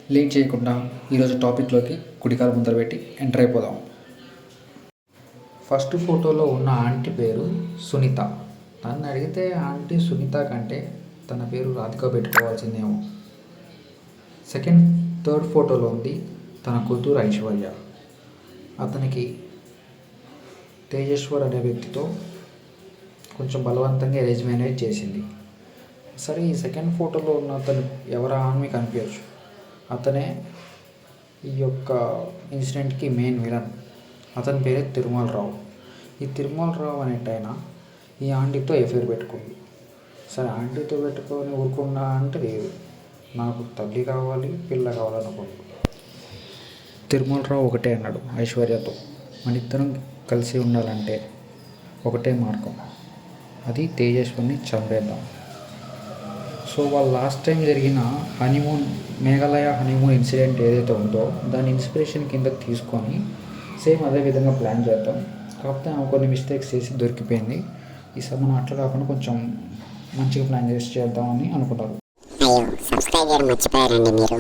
Late చేయకుండా ఈరోజు టాపిక్లోకి కుడికాలు ముందర పెట్టి ఎంటర్ అయిపోదాం. ఫస్ట్ ఫోటోలో ఉన్న ఆంటీ పేరు సునీత. నన్ను అడిగితే ఆంటీ సునీత కంటే తన పేరు రాధిక పెట్టుకోవాల్సిందేమో. థర్డ్ ఫోటోలో ఉంది తన కూతురు ఐశ్వర్య. అతనికి తేజేశ్వర్ అనే వ్యక్తితో కొంచెం బలవంతంగా అరేంజ్ మ్యారేజ్ చేసింది. సరే, ఈ సెకండ్ ఫోటోలో ఉన్న అతను ఎవరా అని మీకు అనిపించచ్చు. అతనే ఈ యొక్క ఇన్సిడెంట్కి మెయిన్ విలన్. అతని పేరే తిరుమలరావు. ఈ తిరుమలరావు అనేటైన ఈ ఆంటీతో ఎఫైర్ పెట్టుకుంది. సరే, ఆంటీతో పెట్టుకొని ఊరుకున్నా అంటే లేదు, నాకు తల్లి కావాలి, పిల్ల కావాలనుకుంది. తిరుమలరావు ఒకటే అన్నాడు ఐశ్వర్యతో, మన ఇద్దరం కలిసి ఉండాలంటే ఒకటే మార్గం, అది తేజస్వర్ని చంపేద్దాం. సో వాళ్ళు లాస్ట్ టైం జరిగిన మేఘాలయ హనీమూన్ ఇన్సిడెంట్ ఏదైతే ఉందో దాని ఇన్స్పిరేషన్ కింద తీసుకొని సేమ్ అదే విధంగా ప్లాన్ చేద్దాం. కాకపోతే ఆమె కొన్ని మిస్టేక్స్ చేసి దొరికిపోయింది. ఈసారి మనం అట్లా కాకుండా కొంచెం మంచిగా ప్లాన్ చేసి చేద్దామని అనుకుంటారు. అయ్యో, సబ్స్క్రైబ్ చేయడం మర్చిపోయారండి మీరు.